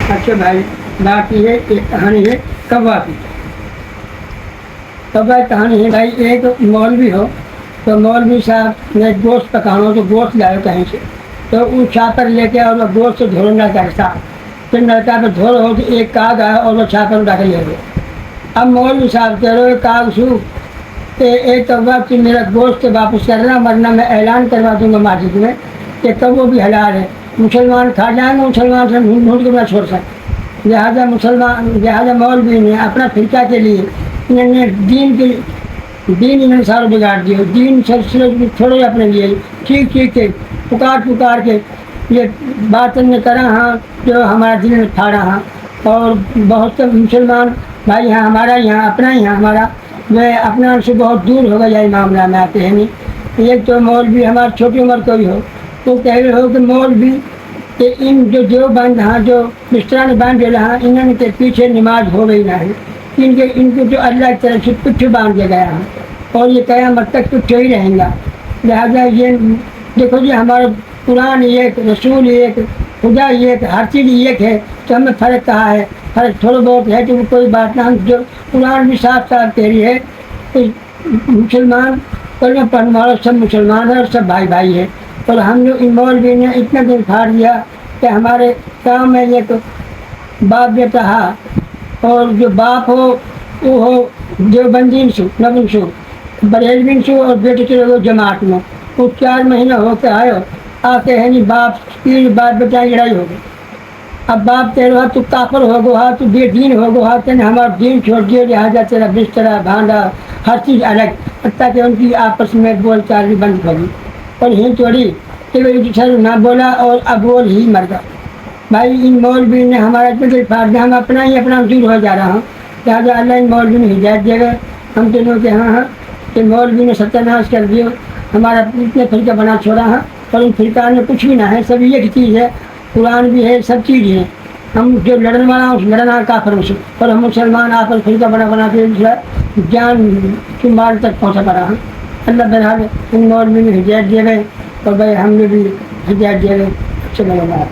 اچھا بھائی، بات یہ ہے کہ کہانی ہے کوا کی۔ کوا کہانی ہے بھائی، ایک مولوی ہو تو مولوی صاحب نے گوشت پکانا ہو تو گوشت لائے کہیں سے، تو وہ چھاپر لے کے اور وہ گوشت دھو نلکا کے ساتھ، پھر نلکا پہ دھو رہے ہو تو ایک کاغ آیا اور وہ چھاپر اٹھا کے لے گئے۔ اب مولوی صاحب کہہ رہے کاغ سو کہ ایک کوا کہ میرا گوشت واپس کرنا ورنہ میں اعلان کروا دوں گا مسجد میں کہ کبو بھی حلال ہے، مسلمان کھا جائیں گے، مسلمان سے ڈھونڈ کے نہ چھوڑ سکتے۔ لہٰذا مولوی نے اپنا فرقہ کے لیے انہوں نے دین انہوں نے سارا بگاڑ دیا، دین چھوڑے اپنے لیے، ٹھیک کے پکار کے یہ بات نے کرا ہاں جو ہمارا دل میں پھاڑا ہاں، اور بہت سے مسلمان بھائی ہیں ہمارا یہاں اپنا ہی ہمارا وہ اپنا سے بہت دور ہو گیا، یہ معاملہ میں آتے ہیں نہیں۔ ایک تو مولوی ہماری چھوٹی عمر کوئی ہو تو کہہ رہے ہو کہ مولوی کہ ان جو بند ہاں جو بستر نے باندھ دے رہا انہوں نے کے پیچھے نماز ہو گئی نہ ہے، ان کو جو اللہ کی طرف سے پٹھ باندھ دیا گیا ہے اور یہ قیامت تک پٹھ ہی رہیں گا۔ لہٰذا یہ دیکھو جی ہمارا قرآن ایک، رسول ایک، خدا ایک، ہر چیز ایک ہے، تو ہمیں فرق کہا ہے؟ فرق تھوڑا بہت ہے کہ وہ کوئی بات نہ، جو قرآن بھی صاف کہہ رہی ہے کہ مسلمان کلمہ پڑھنے والا سب مسلمان ہے اور سب بھائی ہے، اور ہم لوگ ان مولوی نے اتنا دن پھاڑ دیا کہ ہمارے گاؤں میں ایک باپ بیٹا ہے اور جو باپ ہو وہ ہو دیوبندین سو نبن سو بریلوین سو اور بیٹے کے لوگ جماعت میں، وہ 4 مہینہ ہو کے آئے ہو آ کے ہے نہیں باپ بیٹا لڑائی ہو گئی۔ اب باپ کہہ رہا تو کافر ہو گا، تو بے دین ہو گا، کہ ہمارا دین چھوڑ دیا، لہٰذا تیرا بستر بھانڈا ہر چیز الگ، حتیٰ کہ ان کی آپس میں بول چال بھی بند ہو گئی اور یہیں توڑی کہ وہ سر نہ بولا اور اب وہ ہی مر گیا۔ بھائی ان مولوی نے ہمارا اتنا دل پھاڑ دیا، ہم اپنا دور ہو جا رہا ہوں، لہٰذا اللہ ان مولوی نے ہدایت دے گا ہم دونوں کے ہاں کہ مولوی نے ستیہ کر دیا، ہمارا اتنے فرقہ بنا چھوڑا ہے، اور ان فرقہ میں کچھ بھی نہ ہے، سب ایک چیز ہے، قرآن بھی ہے، سب چیز ہے۔ ہم جو لڑنے والا اس لڑنا کافر سے، اور ہم مسلمان آپس فرقہ بنا کے جان کی مار تک پہنچا پڑا ہوں۔ اللہ بہرحال ان مولوی نے ہدایت دے گئے اور بھائی ہم نے بھی ہدایت دے گئے۔ اچھا لگا۔